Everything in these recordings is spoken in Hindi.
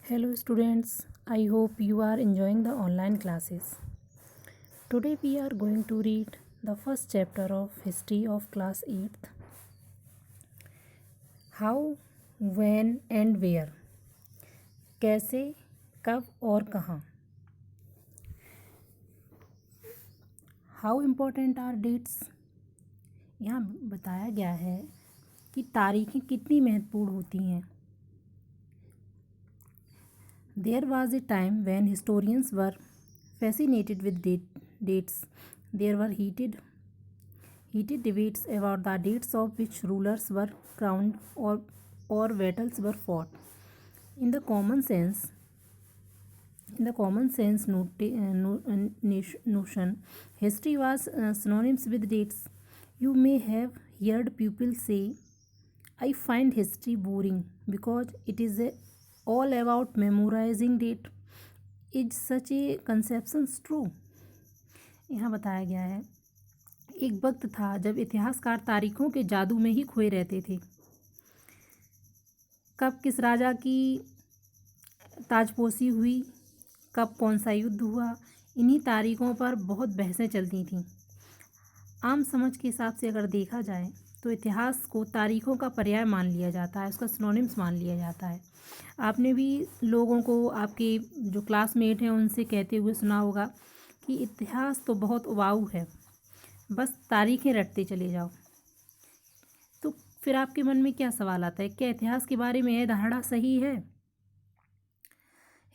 Hello students, I hope you are enjoying the online classes. Today we are going to read the first chapter of History of class 8th. How, when and where. कैसे, कब और कहाँ. How important are dates? यहाँ बताया गया है कि तारीखें कितनी महत्वपूर्ण होती हैं. There was a time when historians were fascinated with dates. There were heated debates about the dates of which rulers were crowned or battles were fought. In the common sense notion, history was synonymous with dates. You may have heard people say, I find history boring because it is all about memorizing date. Is such a conception true? यहाँ बताया गया है, एक वक्त था जब इतिहासकार तारीखों के जादू में ही खोए रहते थे. कब किस राजा की ताजपोशी हुई, कब कौन सा युद्ध हुआ, इन्हीं तारीखों पर बहुत बहसें चलती थीं. आम समझ के हिसाब से अगर देखा जाए तो इतिहास को तारीखों का पर्याय मान लिया जाता है, उसका सिनोनिम्स मान लिया जाता है. आपने भी लोगों को, आपके जो क्लासमेट हैं उनसे कहते हुए सुना होगा कि इतिहास तो बहुत उबाऊ है, बस तारीखें रटते चले जाओ. तो फिर आपके मन में क्या सवाल आता है, क्या इतिहास के बारे में यह धारणा सही है?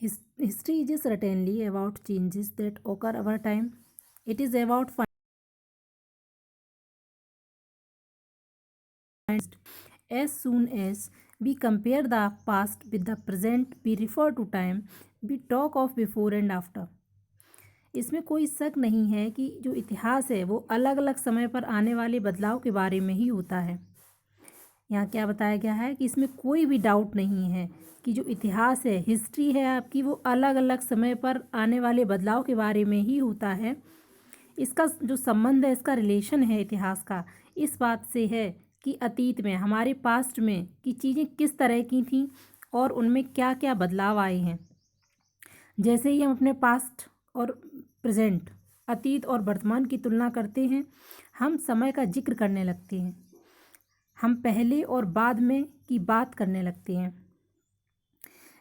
History is certainly about changes that occur our time. It is about as soon as we compare the past with the present, we refer to time, we talk of before and after. इसमें कोई शक नहीं है कि जो इतिहास है वो अलग अलग समय पर आने वाले बदलाव के बारे में ही होता है. यहाँ क्या बताया गया है कि इसमें कोई भी डाउट नहीं है कि जो इतिहास है, हिस्ट्री है आपकी, वो अलग अलग समय पर आने वाले बदलाव के बारे में ही होता है. इसका जो संबंध है, इसका रिलेशन है इतिहास का, इस बात से है कि अतीत में, हमारे पास्ट में की चीज़ें किस तरह की थीं और उनमें क्या क्या बदलाव आए हैं. जैसे ही हम अपने पास्ट और प्रेजेंट, अतीत और वर्तमान की तुलना करते हैं, हम समय का जिक्र करने लगते हैं, हम पहले और बाद में की बात करने लगते हैं.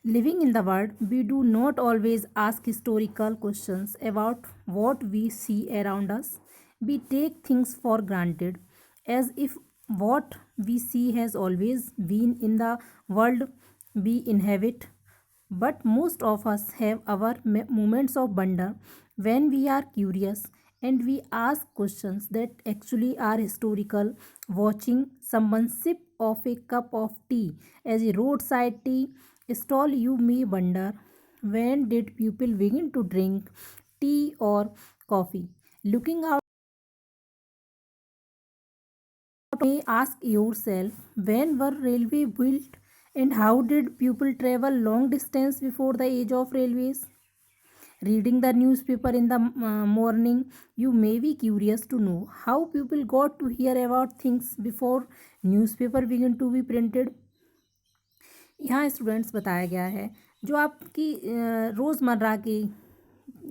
Living in the world, we do not always ask historical questions about what we see around us. We take things for granted as if what we see has always been in the world we inhabit. But most of us have our moments of wonder when we are curious and we ask questions that actually are historical. Watching someone sip of a cup of tea as a roadside tea stall, you may wonder, when did people begin to drink tea or coffee? Looking out, you may ask yourself, when were railway built and how did people travel long distance before the age of railways? Reading the newspaper in the morning, you may be curious to know how people got to hear about things before newspaper began to be printed. यहाँ स्टूडेंट्स बताया गया है जो आपकी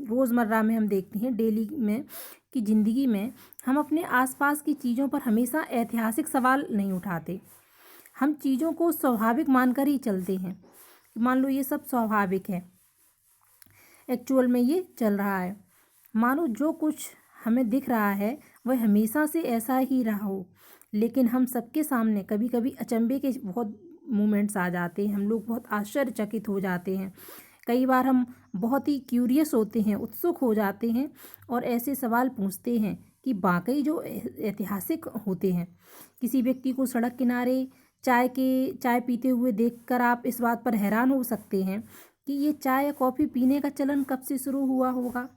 रोज़मर्रा में हम देखते हैं, डेली में की ज़िंदगी में हम अपने आसपास की चीज़ों पर हमेशा ऐतिहासिक सवाल नहीं उठाते. हम चीज़ों को स्वाभाविक मानकर ही चलते हैं. मान लो ये सब स्वाभाविक है, एक्चुअल में ये चल रहा है. मानो जो कुछ हमें दिख रहा है वह हमेशा से ऐसा ही रहा हो, लेकिन हम सबके सामने कभी कभी अचंभे के बहुत मोमेंट्स आ जाते हैं. हम लोग बहुत आश्चर्यचकित हो जाते हैं. कई बार हम बहुत ही क्यूरियस होते हैं, उत्सुक हो जाते हैं और ऐसे सवाल पूछते हैं कि वाकई जो ऐतिहासिक होते हैं. किसी व्यक्ति को सड़क किनारे चाय पीते हुए देखकर आप इस बात पर हैरान हो सकते हैं कि ये चाय या कॉफ़ी पीने का चलन कब से शुरू हुआ होगा.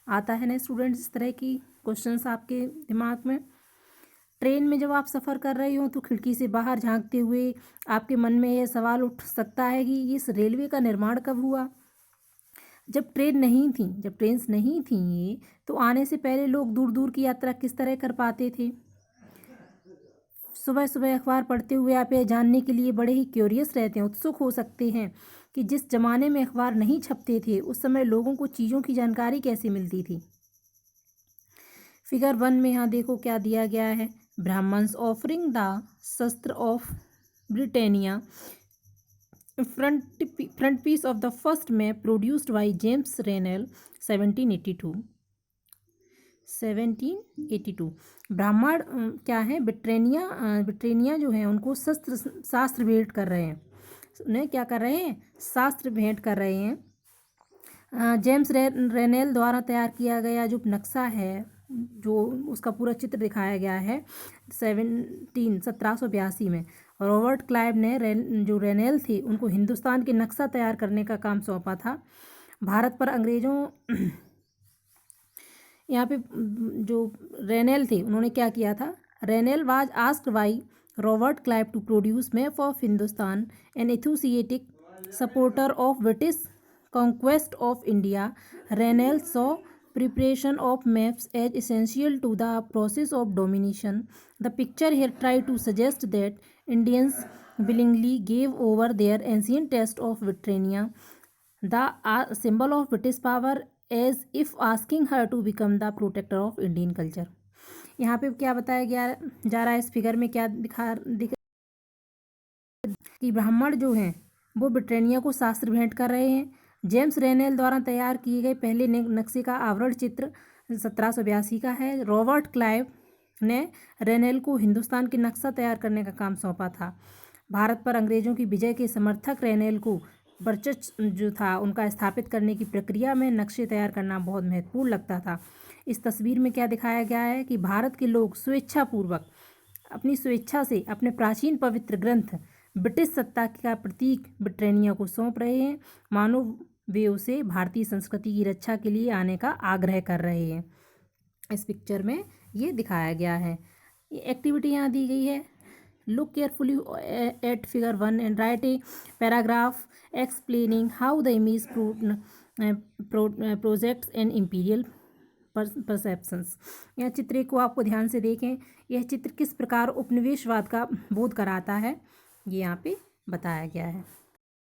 आता है ना स्टूडेंट्स इस तरह की क्वेश्चंस आपके दिमाग में. ट्रेन में जब आप सफ़र कर रहे हो तो खिड़की से बाहर झांकते हुए आपके मन में यह सवाल उठ सकता है कि इस रेलवे का निर्माण कब हुआ. जब ट्रेन्स नहीं थी ये, तो आने से पहले लोग दूर दूर की यात्रा किस तरह कर पाते थे. सुबह सुबह अखबार पढ़ते हुए आप यह जानने के लिए बड़े ही क्यूरियस रहते हैं, उत्सुक हो सकते हैं कि जिस जमाने में अखबार नहीं छपते थे उस समय लोगों को चीज़ों की जानकारी कैसे मिलती थी। फिगर 1 में यहाँ देखो क्या दिया गया है। Brahmans offering the shastra of Britannia, frontispiece of the first map produced by James Rennell 1782। Brahman क्या है, ब्रिटेनिया जो है उनको शास्त्र भेंट कर रहे हैं। उन्हें क्या कर रहे हैं, शास्त्र भेंट कर रहे हैं। जेम्स रेनेल द्वारा तैयार किया गया जो नक्शा है, जो उसका पूरा चित्र दिखाया गया है 1782 में। रॉबर्ट क्लाइव ने जो रेनेल थे उनको हिंदुस्तान के नक्शा तैयार करने का काम सौंपा था। भारत पर अंग्रेज़ों यहाँ पे जो रेनेल थे उन्होंने क्या किया था, Rennell was asked by Robert Clive to produce map of Hindustan, an enthusiastic supporter of British conquest of India. Raynal saw preparation of maps as essential to the process of domination. The picture here tried to suggest that Indians willingly gave over their ancient test of Britannia, the symbol of British power, as if asking her to become the protector of Indian culture. यहाँ पे क्या बताया गया जा रहा है, इस फिगर में क्या दिख कि ब्राह्मण जो हैं वो ब्रिटानिया को शास्त्र भेंट कर रहे हैं। जेम्स रेनेल द्वारा तैयार किए गए पहले नक्शे का आवरण चित्र 1782 का है। रॉबर्ट क्लाइव ने रेनेल को हिंदुस्तान के नक्शा तैयार करने का काम सौंपा था। भारत पर अंग्रेजों की विजय के समर्थक रेनेल को वर्चस्व जो था उनका स्थापित करने की प्रक्रिया में नक्शे तैयार करना बहुत महत्वपूर्ण लगता था। इस तस्वीर में क्या दिखाया गया है कि भारत के लोग स्वेच्छापूर्वक अपनी स्वेच्छा से अपने प्राचीन पवित्र ग्रंथ ब्रिटिश सत्ता का प्रतीक ब्रिटानिया को सौंप रहे हैं, मानो वे उसे भारतीय संस्कृति की रक्षा के लिए आने का आग्रह कर रहे हैं। इस पिक्चर में ये दिखाया गया है। ये एक्टिविटी यहाँ दी गई है। Look carefully at figure 1 and right a paragraph explaining how the image projects and imperial perceptions. यह चित्र को आपको ध्यान से देखें, यह चित्र किस प्रकार उपनिवेशवाद का बोध कराता है, ये यहाँ पे बताया गया है।